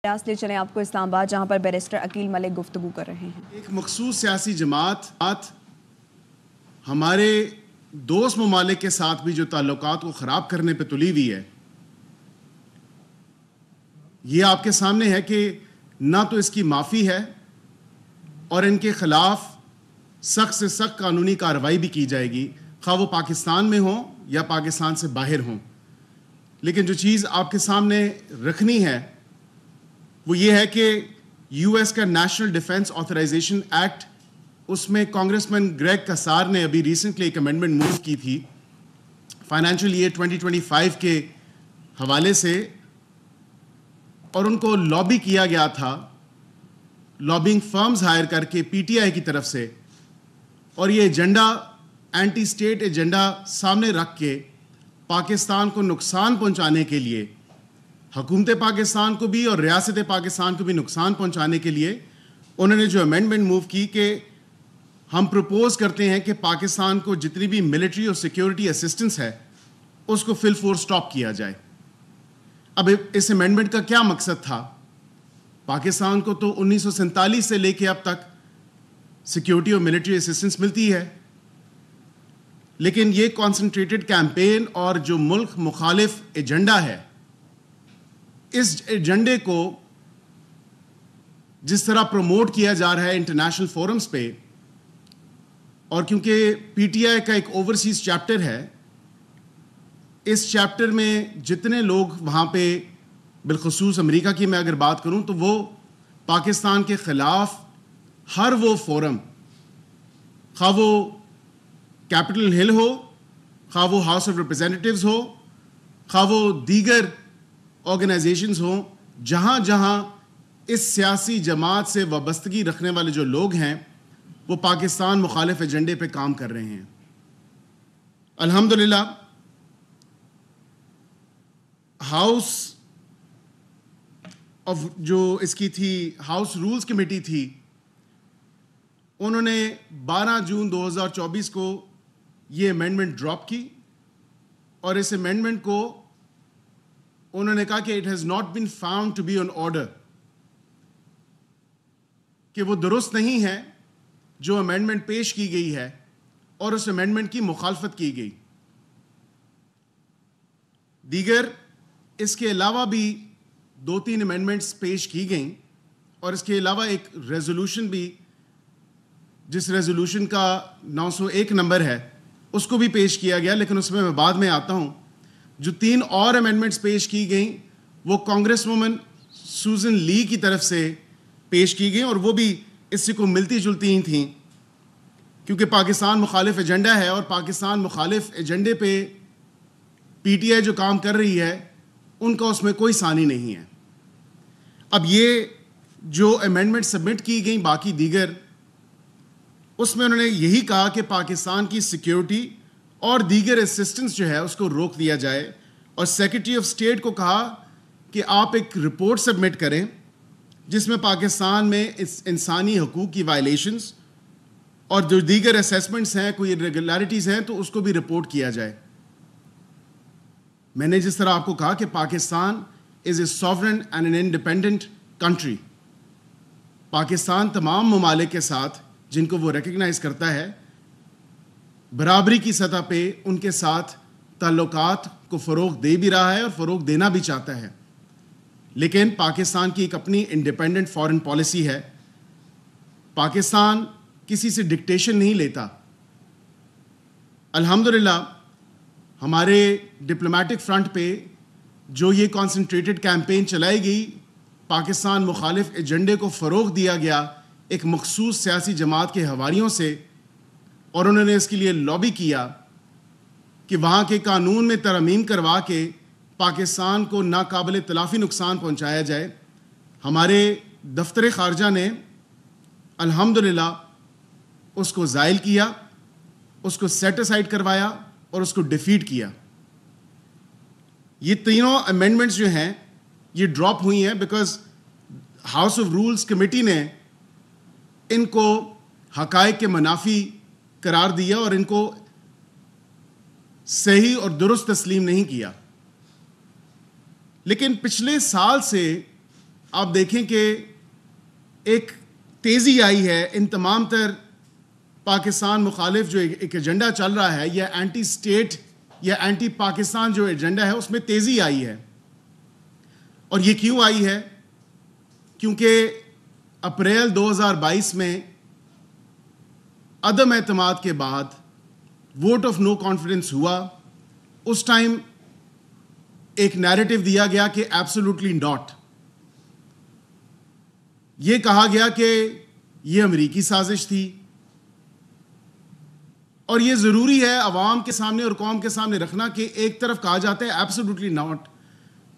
لے چلیں آپ کو اسلام آباد، جہاں پر بیرسٹر عقیل ملک گفتگو کر رہے ہیں۔ ایک مخصوص سیاسی جماعت ہمارے دوست ممالک کے ساتھ بھی جو تعلقات کو خراب کرنے پہ تلی ہوئی ہے، یہ آپ کے سامنے ہے کہ نہ تو اس کی معافی ہے اور ان کے خلاف سخت سے سخت قانونی کارروائی بھی کی جائے گی، خواہ وہ پاکستان میں ہوں یا پاکستان سے باہر ہوں۔ لیکن جو چیز آپ کے سامنے رکھنی ہے وہ یہ ہے کہ یو ایس کا نیشنل ڈیفنس آتھرائزیشن ایکٹ، اس میں کانگریس مین گریگ کسار نے ابھی ریسنٹلی ایک امینڈمنٹ موو کی تھی فائنینشیل ایئر 2025 کے حوالے سے، اور ان کو لابی کیا گیا تھا لابنگ فرمز ہائر کر کے پی ٹی آئی کی طرف سے، اور یہ ایجنڈا اینٹی اسٹیٹ ایجنڈا سامنے رکھ کے پاکستان کو نقصان پہنچانے کے لیے، حکومت پاکستان کو بھی اور ریاست پاکستان کو بھی نقصان پہنچانے کے لیے انہوں نے جو امینڈمنٹ موو کی کہ ہم پروپوز کرتے ہیں کہ پاکستان کو جتنی بھی ملٹری اور سیکیورٹی اسسٹنس ہے اس کو فل فورس سٹاپ کیا جائے۔ اب اس امینڈمنٹ کا کیا مقصد تھا؟ پاکستان کو تو 1947 سے لے کے اب تک سیکیورٹی اور ملٹری اسسٹنس ملتی ہے، لیکن یہ کانسنٹریٹڈ کیمپین اور جو ملک مخالف ایجنڈا ہے، اس ایجنڈے کو جس طرح پروموٹ کیا جا رہا ہے انٹرنیشنل فورمز پہ، اور کیونکہ پی ٹی آئی کا ایک اوورسیز چیپٹر ہے، اس چیپٹر میں جتنے لوگ وہاں پہ، بالخصوص امریکہ کی میں اگر بات کروں تو وہ پاکستان کے خلاف ہر وہ فورم، خواہ وہ کیپٹل ہل ہو، خواہ وہ ہاؤس آف ریپرزینٹیوز ہو، خواہ وہ دیگر آرگنائزیشنز ہوں، جہاں جہاں اس سیاسی جماعت سے وابستگی رکھنے والے جو لوگ ہیں وہ پاکستان مخالف ایجنڈے پہ کام کر رہے ہیں۔ الحمدللہ ہاؤس آف جو اس کی تھی ہاؤس رولز کمیٹی تھی، انہوں نے 12 جون 2024 کو یہ امینڈمنٹ ڈراپ کی، اور اس امینڈمنٹ کو انہوں نے کہا کہ it has not been found to be on order, کہ وہ درست نہیں ہے جو امینڈمنٹ پیش کی گئی ہے، اور اس امینڈمنٹ کی مخالفت کی گئی۔ دیگر اس کے علاوہ بھی 2-3 امینڈمنٹس پیش کی گئیں، اور اس کے علاوہ ایک ریزولوشن بھی، جس ریزولوشن کا 901 نمبر ہے، اس کو بھی پیش کیا گیا، لیکن اس میں بعد میں آتا ہوں۔ جو 3 اور امینڈمنٹس پیش کی گئیں وہ کانگریس وومن سوزن لی کی طرف سے پیش کی گئیں، اور وہ بھی اس سے کو ملتی جلتی ہی تھیں، کیونکہ پاکستان مخالف ایجنڈا ہے، اور پاکستان مخالف ایجنڈے پہ پی ٹی آئی جو کام کر رہی ہے ان کا اس میں کوئی ثانی نہیں ہے۔ اب یہ جو امینڈمنٹ سبمٹ کی گئیں باقی دیگر، اس میں انہوں نے یہی کہا کہ پاکستان کی سیکیورٹی اور دیگر اسسٹنس جو ہے اس کو روک دیا جائے، اور سیکرٹری آف اسٹیٹ کو کہا کہ آپ ایک رپورٹ سبمٹ کریں جس میں پاکستان میں انسانی حقوق کی وائلیشنز اور جو دیگر اسیسمنٹس ہیں، کوئی irregularities ہیں، تو اس کو بھی رپورٹ کیا جائے۔ میں نے جس طرح آپ کو کہا کہ پاکستان از اے sovereign and an independent country، Pakistan تمام ممالک کے ساتھ جن کو وہ ریکگنائز کرتا ہے برابری کی سطح پہ ان کے ساتھ تعلقات کو فروغ دے بھی رہا ہے اور فروغ دینا بھی چاہتا ہے، لیکن پاکستان کی ایک اپنی انڈیپینڈنٹ فارن پالیسی ہے۔ پاکستان کسی سے ڈکٹیشن نہیں لیتا۔ الحمدللہ ہمارے ڈپلومیٹک فرنٹ پہ جو یہ کانسنٹریٹڈ کیمپین چلائی گئی، پاکستان مخالف ایجنڈے کو فروغ دیا گیا ایک مخصوص سیاسی جماعت کے حواریوں سے، اور انہوں نے اس کے لیے لابی کیا کہ وہاں کے قانون میں ترمیم کروا کے پاکستان کو ناقابل تلافی نقصان پہنچایا جائے۔ ہمارے دفتر خارجہ نے الحمدللہ اس کو زائل کیا، اس کو سیٹ اسائڈ کروایا اور اس کو ڈیفیٹ کیا۔ یہ تینوں امینڈمنٹس جو ہیں یہ ڈراپ ہوئی ہیں because house of rules committee نے ان کو حقائق کے منافی قرار دیا اور ان کو صحیح اور درست تسلیم نہیں کیا۔ لیکن پچھلے سال سے آپ دیکھیں کہ ایک تیزی آئی ہے ان تمام تر پاکستان مخالف جو ایک ایجنڈا چل رہا ہے یا اینٹی اسٹیٹ یا اینٹی پاکستان جو ایجنڈا ہے اس میں تیزی آئی ہے. اور یہ کیوں آئی ہے؟ کیونکہ اپریل 2022 میں عدم اعتماد کے بعد ووٹ آف نو کانفیڈنس ہوا. اس ٹائم ایک نیریٹو دیا گیا کہ ایبسولوٹلی ناٹ. یہ کہا گیا کہ یہ امریکی سازش تھی. اور یہ ضروری ہے عوام کے سامنے اور قوم کے سامنے رکھنا کہ ایک طرف کہا جاتا ہے ایبسولوٹلی ناٹ،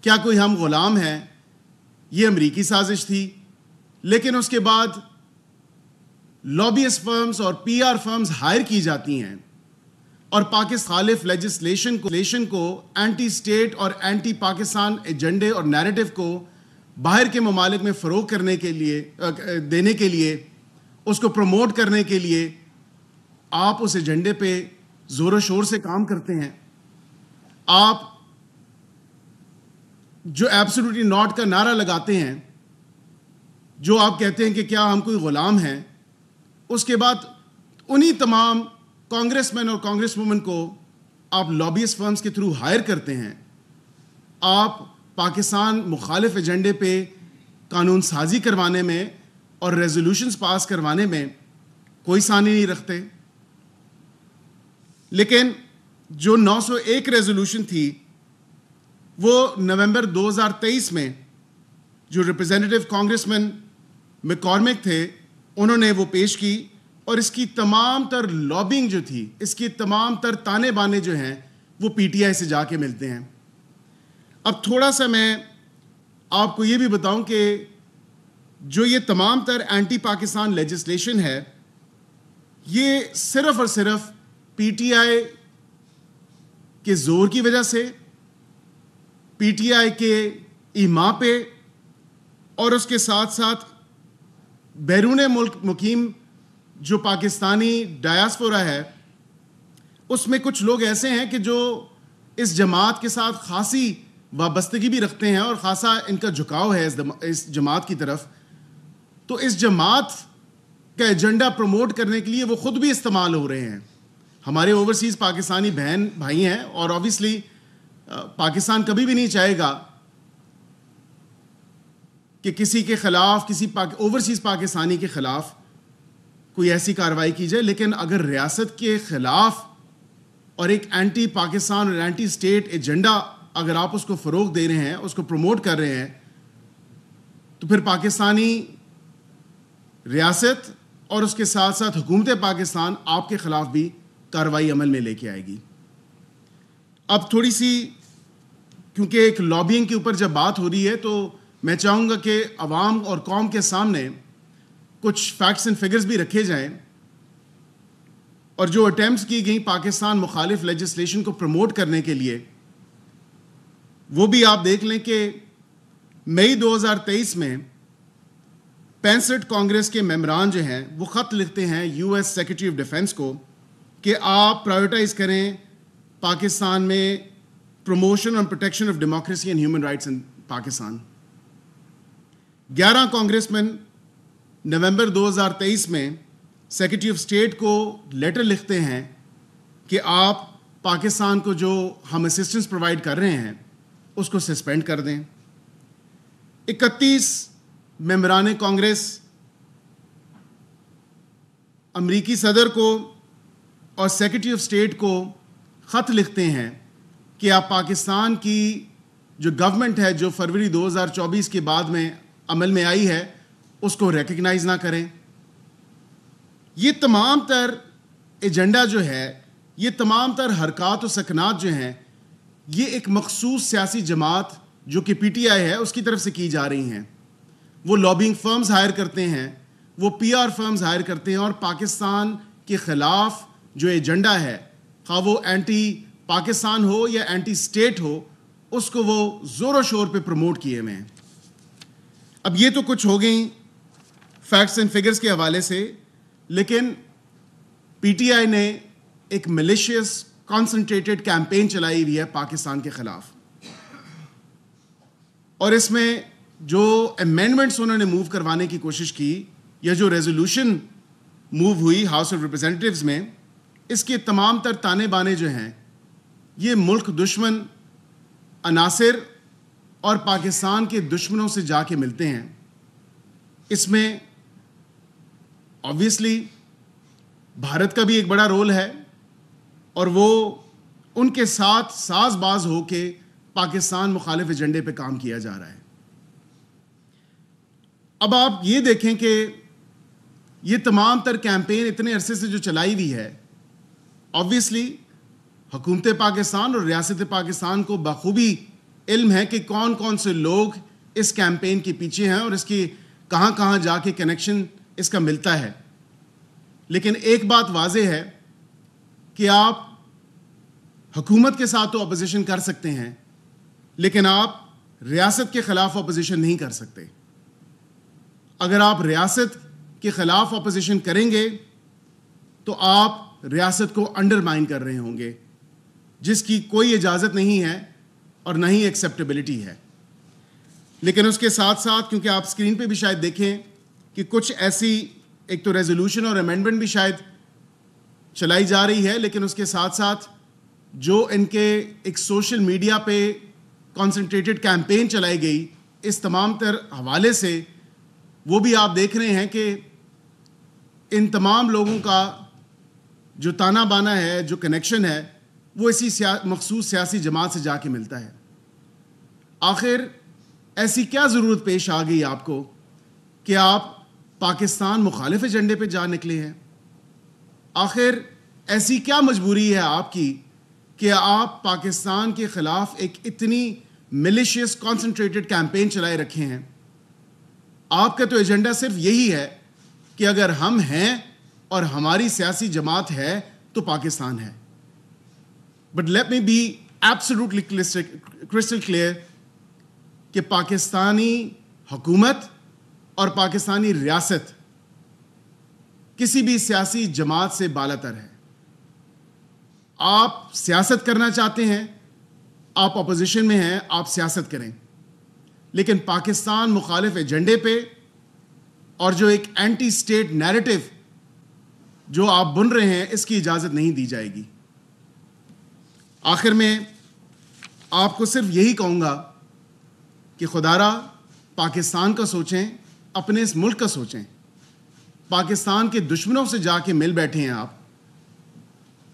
کیا کوئی ہم غلام ہیں، یہ امریکی سازش تھی. لیکن اس کے بعد لابیس فرمز اور پی آر فرمز ہائر کی جاتی ہیں اور پاکستان خالف لیجسلیشن کو اینٹی اسٹیٹ اور اینٹی پاکستان ایجنڈے اور نیریٹو کو باہر کے ممالک میں فروغ کرنے کے لیے دینے کے لیے، اس کو پروموٹ کرنے کے لیے آپ اس ایجنڈے پہ زور و شور سے کام کرتے ہیں. آپ جو ایبسولوٹلی ناٹ کا نعرہ لگاتے ہیں، جو آپ کہتے ہیں کہ کیا ہم کوئی غلام ہیں، اس کے بعد انہی تمام کانگریس مین اور کانگریس وومن کو آپ لابیس فرمز کے تھرو ہائر کرتے ہیں. آپ پاکستان مخالف ایجنڈے پہ قانون سازی کروانے میں اور ریزولوشنز پاس کروانے میں کوئی ثانی نہیں رکھتے. لیکن جو 901 ریزولوشن تھی وہ نومبر 2023 میں جو ریپرزینٹیو کانگریس مین میکارمک تھے انہوں نے وہ پیش کی، اور اس کی تمام تر لابنگ جو تھی، اس کی تمام تر تانے بانے جو ہیں وہ پی ٹی آئی سے جا کے ملتے ہیں. اب تھوڑا سا میں آپ کو یہ بھی بتاؤں کہ جو یہ تمام تر اینٹی پاکستان لیجسلیشن ہے یہ صرف اور صرف پی ٹی آئی کے زور کی وجہ سے، پی ٹی آئی کے ایما پہ اور اس کے ساتھ ساتھ بیرون ملک مقیم جو پاکستانی ڈایاسپورا ہے اس میں کچھ لوگ ایسے ہیں کہ جو اس جماعت کے ساتھ خاصی وابستگی بھی رکھتے ہیں اور خاصا ان کا جھکاؤ ہے اس جماعت کی طرف. تو اس جماعت کا ایجنڈا پروموٹ کرنے کے لیے وہ خود بھی استعمال ہو رہے ہیں. ہمارے اوورسیز پاکستانی بہن بھائی ہیں اور آبویسلی پاکستان کبھی بھی نہیں چاہے گا کہ کسی کے خلاف، کسی اوورسیز پاکستانی کے خلاف کوئی ایسی کارروائی کی جائے. لیکن اگر ریاست کے خلاف اور ایک اینٹی پاکستان اور اینٹی اسٹیٹ ایجنڈا اگر آپ اس کو فروغ دے رہے ہیں، اس کو پروموٹ کر رہے ہیں، تو پھر پاکستانی ریاست اور اس کے ساتھ ساتھ حکومت پاکستان آپ کے خلاف بھی کارروائی عمل میں لے کے آئے گی. اب تھوڑی سی کیونکہ ایک لابینگ کے اوپر جب بات ہو رہی ہے تو میں چاہوں گا کہ عوام اور قوم کے سامنے کچھ فیکٹس اینڈ فگرز بھی رکھے جائیں، اور جو اٹیمپٹس کی گئیں پاکستان مخالف لیجسلیشن کو پروموٹ کرنے کے لیے وہ بھی آپ دیکھ لیں کہ مئی 2023 میں 65 کانگریس کے ممبران جو ہیں وہ خط لکھتے ہیں U S secretary of defence کو کہ آپ پرائیورٹائز کریں پاکستان میں پروموشن اور protection of democracy and human rights ان پاکستان. 11 کانگریس مین نومبر 2023 میں سیکرٹری آف اسٹیٹ کو لیٹر لکھتے ہیں کہ آپ پاکستان کو جو ہم اسسٹنس پرووائڈ کر رہے ہیں اس کو سسپینڈ کر دیں. 31 ممبران کانگریس امریکی صدر کو اور سیکرٹری آف اسٹیٹ کو خط لکھتے ہیں کہ آپ پاکستان کی جو گورنمنٹ ہے جو فروری 2024 کے بعد میں عمل میں آئی ہے اس کو ریکگنائز نہ کریں. یہ تمام تر ایجنڈا جو ہے، یہ تمام تر حرکات و سکنات جو ہیں، یہ ایک مخصوص سیاسی جماعت جو کہ پی ٹی آئی ہے اس کی طرف سے کی جا رہی ہیں. وہ لابنگ فرمز ہائر کرتے ہیں، وہ پی آر فرمز ہائر کرتے ہیں اور پاکستان کے خلاف جو ایجنڈا ہے، خواہ وہ اینٹی پاکستان ہو یا اینٹی اسٹیٹ ہو، اس کو وہ زور و شور پہ پروموٹ کیے ہوئے ہیں. اب یہ تو کچھ ہو گئیں فیکٹس اینڈ فگرز کے حوالے سے، لیکن پی ٹی آئی نے ایک ملیشیس کانسنٹریٹڈ کیمپین چلائی ہوئی ہے پاکستان کے خلاف، اور اس میں جو امینڈمنٹس انہوں نے موو کروانے کی کوشش کی یا جو ریزولوشن موو ہوئی ہاؤس آف ریپرزینٹیوز میں، اس کے تمام تر تانے بانے جو ہیں یہ ملک دشمن عناصر اور پاکستان کے دشمنوں سے جا کے ملتے ہیں. اس میں آبویسلی بھارت کا بھی ایک بڑا رول ہے اور وہ ان کے ساتھ ساز باز ہو کے پاکستان مخالف ایجنڈے پہ کام کیا جا رہا ہے. اب آپ یہ دیکھیں کہ یہ تمام تر کیمپین اتنے عرصے سے جو چلائی ہوئی ہے، آبویسلی حکومت پاکستان اور ریاست پاکستان کو بخوبی علم ہے کہ کون کون سے لوگ اس کیمپین کے پیچھے ہیں اور اس کی کہاں کہاں جا کے کنیکشن اس کا ملتا ہے. لیکن ایک بات واضح ہے کہ آپ حکومت کے ساتھ تو اپوزیشن کر سکتے ہیں، لیکن آپ ریاست کے خلاف اپوزیشن نہیں کر سکتے. اگر آپ ریاست کے خلاف اپوزیشن کریں گے تو آپ ریاست کو انڈرمائن کر رہے ہوں گے، جس کی کوئی اجازت نہیں ہے اور نہ ہی ایکسیپٹیبلٹی ہے. لیکن اس کے ساتھ ساتھ، کیونکہ آپ اسکرین پہ بھی شاید دیکھیں کہ کچھ ایسی ایک تو ریزولوشن اور امینڈمنٹ بھی شاید چلائی جا رہی ہے، لیکن اس کے ساتھ ساتھ جو ان کے ایک سوشل میڈیا پہ کانسنٹریٹڈ کیمپین چلائی گئی اس تمام تر حوالے سے، وہ بھی آپ دیکھ رہے ہیں کہ ان تمام لوگوں کا جو تانا بانا ہے، جو کنیکشن ہے، وہ اسی مخصوص سیاسی جماعت سے جا کے ملتا ہے. آخر ایسی کیا ضرورت پیش آ گئی آپ کو کہ آپ پاکستان مخالف ایجنڈے پہ جا نکلے ہیں؟ آخر ایسی کیا مجبوری ہے آپ کی کہ آپ پاکستان کے خلاف ایک اتنی ملیشیس کانسنٹریٹڈ کیمپین چلائے رکھے ہیں؟ آپ کا تو ایجنڈا صرف یہی ہے کہ اگر ہم ہیں اور ہماری سیاسی جماعت ہے تو پاکستان ہے. But let me be absolutely crystal clear کہ پاکستانی حکومت اور پاکستانی ریاست کسی بھی سیاسی جماعت سے بالاتر ہے. آپ سیاست کرنا چاہتے ہیں، آپ اپوزیشن میں ہیں، آپ سیاست کریں، لیکن پاکستان مخالف ایجنڈے پہ اور جو ایک اینٹی اسٹیٹ نیریٹو جو آپ بن رہے ہیں، اس کی اجازت نہیں دی جائے گی. آخر میں آپ کو صرف یہی کہوں گا کہ خدا را پاکستان کا سوچیں، اپنے اس ملک کا سوچیں. پاکستان کے دشمنوں سے جا کے مل بیٹھے ہیں آپ،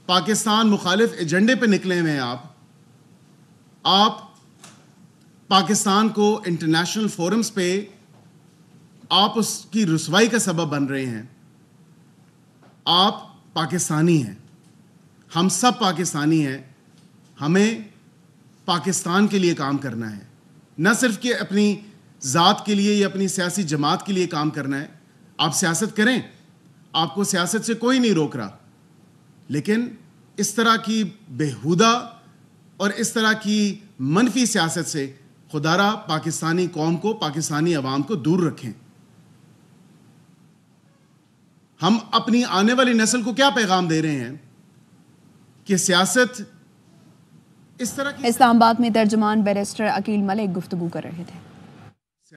پاکستان مخالف ایجنڈے پہ نکلے ہوئے ہیں آپ پاکستان کو انٹرنیشنل فورمز پہ آپ اس کی رسوائی کا سبب بن رہے ہیں. آپ پاکستانی ہیں، ہم سب پاکستانی ہیں. ہمیں پاکستان کے لیے کام کرنا ہے، نہ صرف کہ اپنی ذات کے لیے یا اپنی سیاسی جماعت کے لیے کام کرنا ہے. آپ سیاست کریں، آپ کو سیاست سے کوئی نہیں روک رہا، لیکن اس طرح کی بےہودہ اور اس طرح کی منفی سیاست سے خدا را پاکستانی قوم کو، پاکستانی عوام کو دور رکھیں. ہم اپنی آنے والی نسل کو کیا پیغام دے رہے ہیں کہ سیاست اس طرح کی. اسلام آباد میں ترجمان بیرسٹر عقیل ملک گفتگو کر رہے تھے.